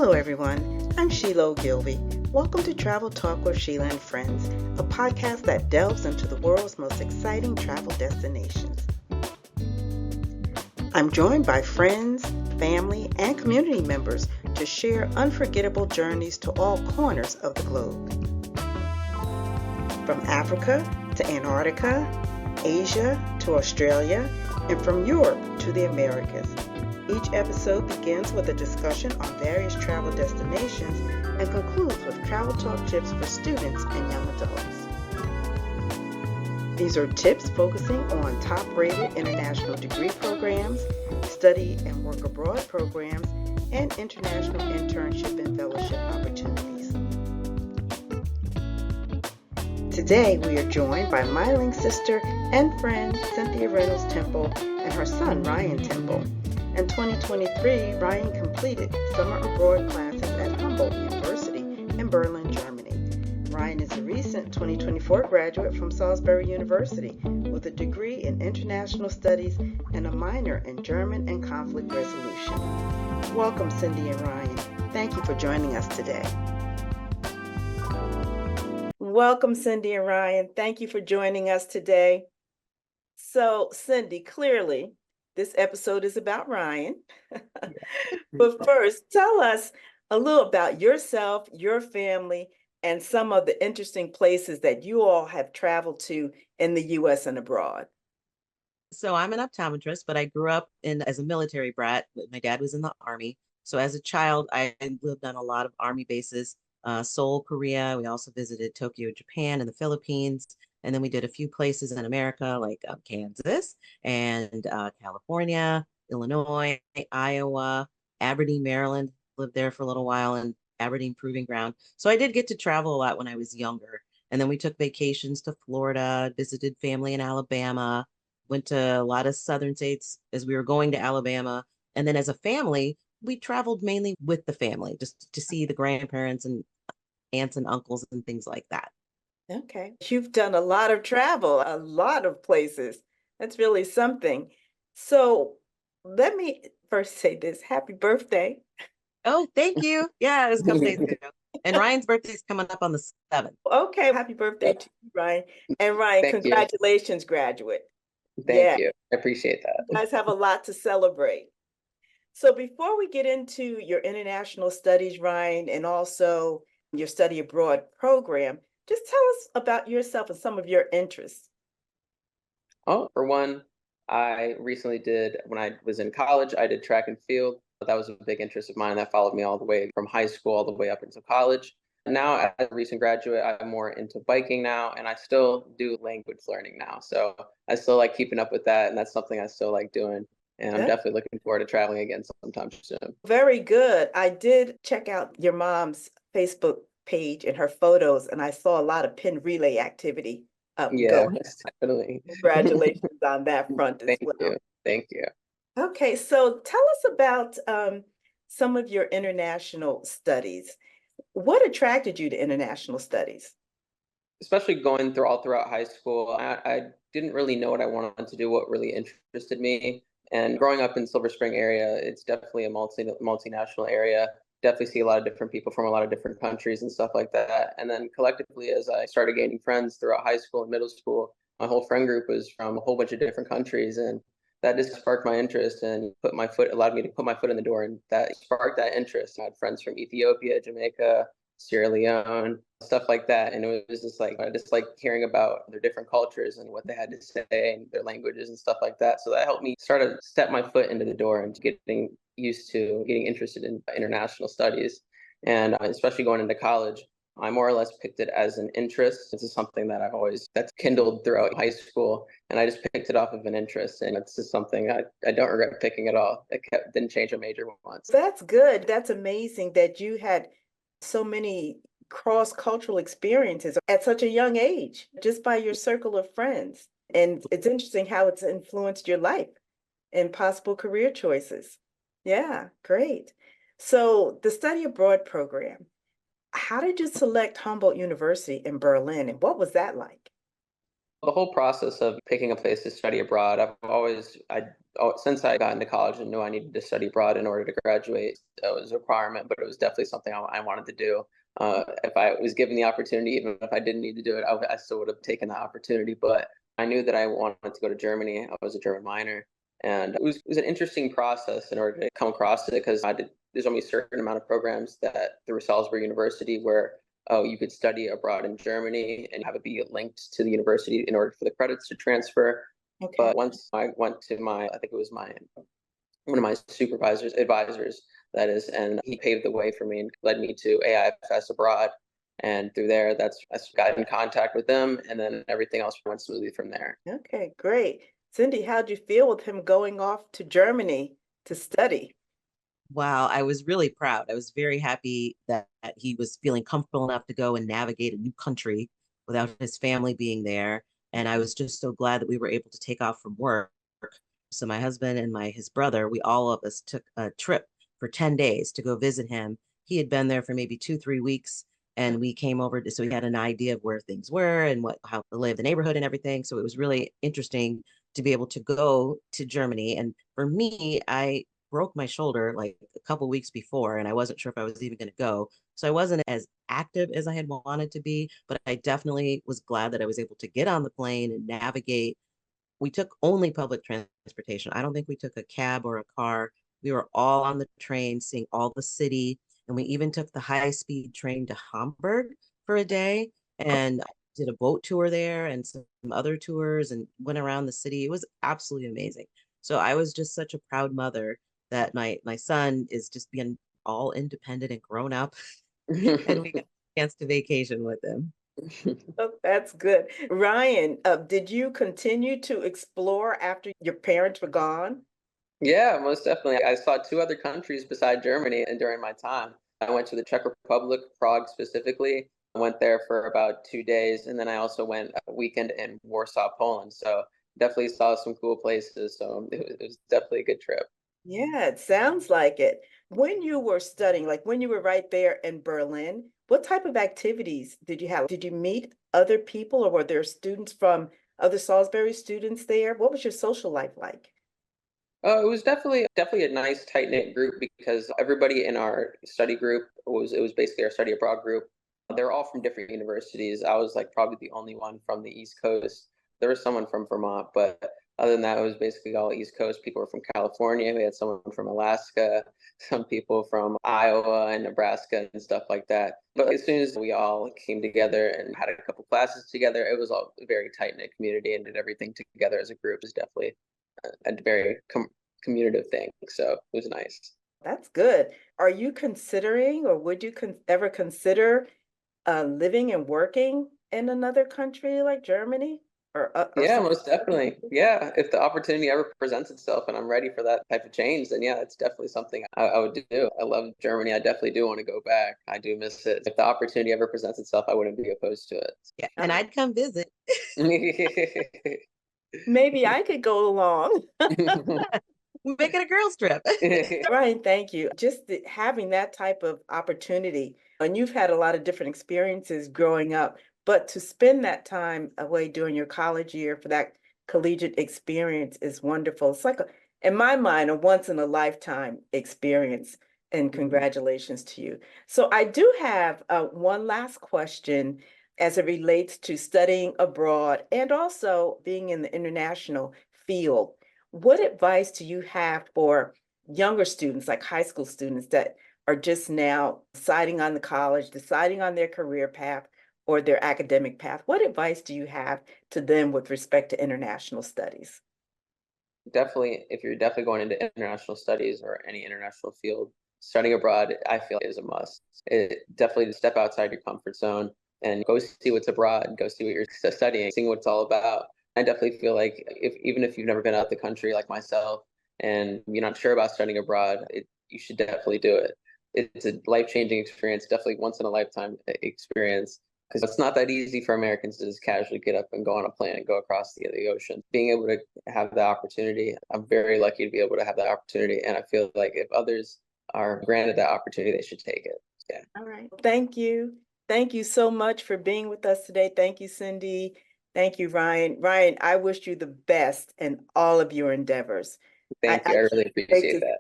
Hello, everyone. I'm Sheila Gilby. Welcome to Travel Talk with Sheila and Friends, a podcast that delves into the world's most exciting travel destinations. I'm joined by friends, family, and community members to share unforgettable journeys to all corners of the globe. From Africa to Antarctica, Asia to Australia, and from Europe to the Americas. Each episode begins with a discussion on various travel destinations and concludes with travel talk tips for students and young adults. These are tips focusing on top-rated international degree programs, study and work abroad programs, and international internship and fellowship opportunities. Today, we are joined by my link sister and friend, Cynthia Reynolds-Temple, and her son, Ryan Temple. In 2023, Ryan completed summer abroad classes at Humboldt University in Berlin, Germany. Ryan is a recent 2024 graduate from Salisbury University with a degree in international studies and a minor in German and conflict resolution. Welcome, Cindy and Ryan. Thank you for joining us today. Welcome, Cindy and Ryan. Thank you for joining us today. So, Cindy, clearly, this episode is about Ryan. But first, tell us a little about yourself, your family, and some of the interesting places that you all have traveled to in the U.S. and abroad. So I'm an optometrist, but I grew up as a military brat. My dad was in the Army. So as a child, I lived on a lot of Army bases, Seoul, Korea. We also visited Tokyo, Japan, and the Philippines. And then we did a few places in America, like Kansas and California, Illinois, Iowa, Aberdeen, Maryland. Lived there for a little while, and Aberdeen Proving Ground. So I did get to travel a lot when I was younger. And then we took vacations to Florida, visited family in Alabama, went to a lot of southern states as we were going to Alabama. And then as a family, we traveled mainly with the family, just to see the grandparents and aunts and uncles and things like that. Okay. You've done a lot of travel, a lot of places. That's really something. So let me first say this. Happy birthday. Oh, thank you. Yeah, it was a couple days ago. And Ryan's birthday is coming up on the 7th. Okay. Happy birthday to you, Ryan. And Ryan, Thank congratulations, graduate. Thank you. I appreciate that. You guys have a lot to celebrate. So before we get into your international studies, Ryan, and also your study abroad program, just tell us about yourself and some of your interests. Oh, for one, I recently when I was in college, I did track and field. That was a big interest of mine. That followed me all the way from high school all the way up into college. Now, as a recent graduate, I'm more into biking now, and I still do language learning now. So I still like keeping up with that, and that's something I still like doing. And I'm definitely looking forward to traveling again sometime soon. Very good. I did check out your mom's Facebook page and her photos, and I saw a lot of pin relay activity going. Definitely. Congratulations on that front as well. Thank you. Okay, so tell us about some of your international studies. What attracted you to international studies? Especially going throughout high school, I didn't really know what I wanted to do, what really interested me. And growing up in Silver Spring area, it's definitely a multinational area. Definitely see a lot of different people from a lot of different countries and stuff like that. And then collectively, as I started gaining friends throughout high school and middle school, my whole friend group was from a whole bunch of different countries. And that just sparked my interest and allowed me to put my foot in the door. And that sparked that interest. I had friends from Ethiopia, Jamaica, Sierra Leone, stuff like that. And it was just like, I just like hearing about their different cultures and what they had to say and their languages and stuff like that. So that helped me start to step my foot into the door and getting used to getting interested in international studies. And especially going into college, I more or less picked it as an interest. This is something that that's kindled throughout high school. And I just picked it off of an interest. And it's just something I don't regret picking at all. Didn't change a major once. That's good. That's amazing that you had so many cross-cultural experiences at such a young age, just by your circle of friends. And it's interesting how it's influenced your life and possible career choices. Yeah, great. So the study abroad program, how did you select Humboldt University in Berlin, and what was that like? The whole process of picking a place to study abroad, I since I got into college and knew I needed to study abroad in order to graduate, that was a requirement, but it was definitely something I wanted to do. If I was given the opportunity, even if I didn't need to do it, I still would have taken the opportunity. But I knew that I wanted to go to Germany. I was a German minor, and it was an interesting process in order to come across it because there's only a certain amount of programs that through Salisbury University where you could study abroad in Germany and have it be linked to the university in order for the credits to transfer. Okay. But once I went to I think it was one of my advisors, that is, and he paved the way for me and led me to AIFS abroad. And through there, I got in contact with them, and then everything else went smoothly from there. Okay, great. Cindy, how'd you feel with him going off to Germany to study? Wow, I was really proud. I was very happy that he was feeling comfortable enough to go and navigate a new country without his family being there. And I was just so glad that we were able to take off from work. So my husband and his brother, we all of us took a trip for 10 days to go visit him. He had been there for maybe 2, 3 weeks, and we came over so we had an idea of where things were and how to live the neighborhood and everything. So it was really interesting to be able to go to Germany. And for me, I broke my shoulder like a couple weeks before, and I wasn't sure if I was even going to go. So I wasn't as active as I had wanted to be, but I definitely was glad that I was able to get on the plane and navigate. We took only public transportation. I don't think we took a cab or a car. We were all on the train, seeing all the city, and we even took the high-speed train to Hamburg for a day and did a boat tour there and some other tours and went around the city. It was absolutely amazing. So I was just such a proud mother that my son is just being all independent and grown up, and we got a chance to vacation with him. Oh, that's good. Ryan, did you continue to explore after your parents were gone? Yeah, most definitely. I saw two other countries beside Germany and during my time. I went to the Czech Republic, Prague specifically. I went there for about 2 days, and then I also went a weekend in Warsaw, Poland. So definitely saw some cool places. So it was definitely a good trip. Yeah, it sounds like it. When you were studying, like when you were right there in Berlin, what type of activities did you have? Did you meet other people or were there students from other Salisbury students there? What was your social life like? It was definitely a nice tight knit group because everybody in our study group it was basically our study abroad group. They're all from different universities. I was like probably the only one from the East Coast. There was someone from Vermont, but other than that, it was basically all East Coast. People were from California. We had someone from Alaska, some people from Iowa and Nebraska and stuff like that. But as soon as we all came together and had a couple classes together, it was all a very tight knit community and did everything together as a group. Is definitely a very communicative thing. So it was nice. That's good. Are you considering or would you ever consider living and working in another country like Germany or Yeah, some? most definitely. Yeah, if the opportunity ever presents itself and I'm ready for that type of change, then yeah, it's definitely something I would do. I love Germany. I definitely do want to go back. I do miss it. If the opportunity ever presents itself, I wouldn't be opposed to Yeah, and I'd come visit. it. Maybe I could go along. Make it a girls trip. Ryan, thank you. Just having that type of opportunity, and you've had a lot of different experiences growing up, but to spend that time away during your college year for that collegiate experience is wonderful. It's like, in my mind, a once in a lifetime experience. And congratulations to you. So I do have one last question as it relates to studying abroad and also being in the international field. What advice do you have for younger students, like high school students that are just now deciding on the college, deciding on their career path or their academic path? What advice do you have to them with respect to international studies? Definitely, if you're definitely going into international studies or any international field, studying abroad, I feel is a must. It definitely to step outside your comfort zone and go see what's abroad, go see what you're studying, seeing what it's all about. I definitely feel like even if you've never been out the country like myself and you're not sure about studying abroad, you should definitely do it. It's a life-changing experience, definitely once in a lifetime experience because it's not that easy for Americans to just casually get up and go on a plane and go across the ocean. Being able to have the opportunity, I'm very lucky to be able to have that opportunity, and I feel like if others are granted that opportunity, they should take it. Yeah. All right. Thank you. Thank you so much for being with us today. Thank you, Cindy. Thank you, Ryan. Ryan, I wish you the best in all of your endeavors. Thank you. I really wait appreciate to, that.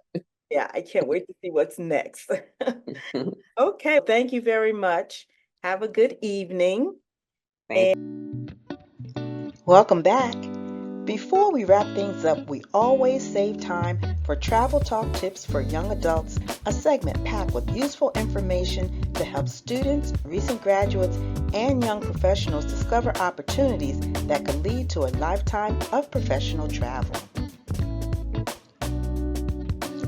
yeah, I can't wait to see what's next. Okay, thank you very much. Have a good evening. Thank Welcome back. Before we wrap things up, we always save time for Travel Talk Tips for Young Adults, a segment packed with useful information to help students, recent graduates, and young professionals discover opportunities that could lead to a lifetime of professional travel.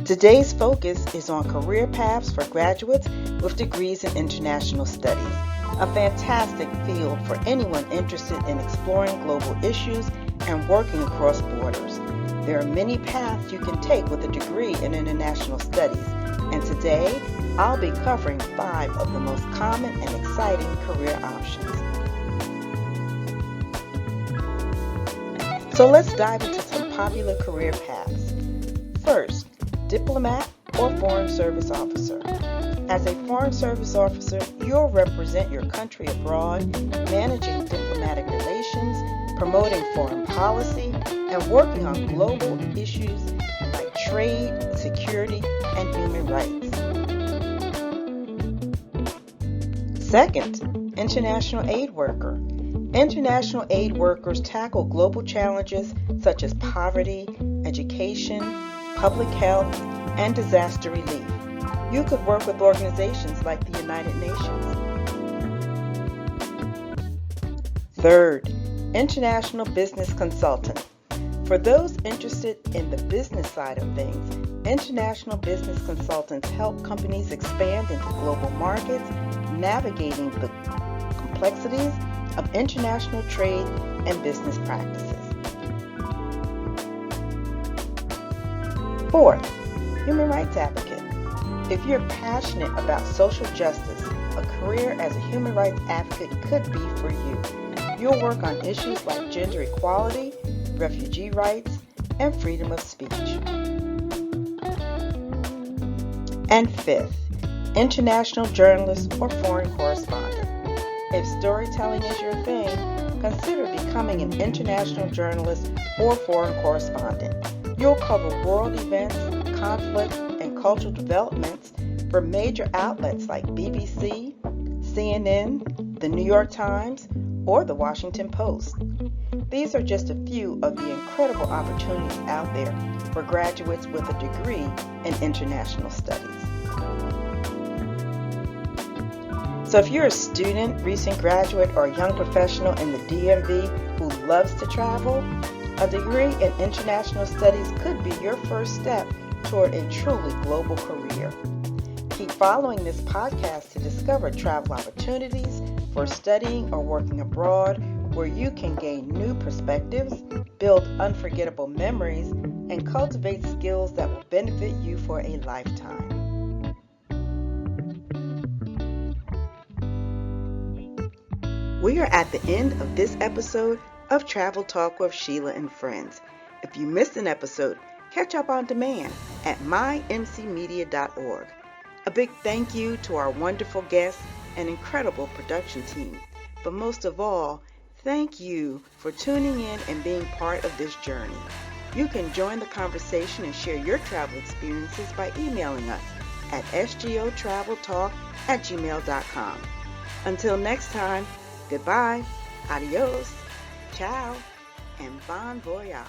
Today's focus is on career paths for graduates with degrees in international studies, a fantastic field for anyone interested in exploring global issues and working across borders. There are many paths you can take with a degree in international studies, and today I'll be covering 5 of the most common and exciting career options. So let's dive into some popular career paths. First, diplomat or foreign service officer. As a foreign service officer, you'll represent your country abroad, managing diplomatic relations, promoting foreign policy, and working on global issues like trade, security, and human rights. Second, international aid worker. International aid workers tackle global challenges such as poverty, education, public health, and disaster relief. You could work with organizations like the United Nations. Third, international business consultant. For those interested in the business side of things, international business consultants help companies expand into global markets, navigating the complexities of international trade and business practices. Fourth, human rights advocate. If you're passionate about social justice, a career as a human rights advocate could be for you. You'll work on issues like gender equality, refugee rights, and freedom of speech. And fifth, international journalist or foreign correspondent. If storytelling is your thing, consider becoming an international journalist or foreign correspondent. You'll cover world events, conflicts, and cultural developments for major outlets like BBC, CNN, the New York Times, or the Washington Post. These are just a few of the incredible opportunities out there for graduates with a degree in international studies. So if you're a student, recent graduate, or a young professional in the DMV who loves to travel, a degree in international studies could be your first step toward a truly global career. Keep following this podcast to discover travel opportunities for studying or working abroad, where you can gain new perspectives, build unforgettable memories, and cultivate skills that will benefit you for a lifetime. We are at the end of this episode of Travel Talk with Sheila and Friends. If you missed an episode, catch up on demand at mymcmedia.org. A big thank you to our wonderful guests and incredible production team. But most of all, thank you for tuning in and being part of this journey. You can join the conversation and share your travel experiences by emailing us at sgotraveltalk@gmail.com. Until next time, goodbye, adios, ciao, and bon voyage.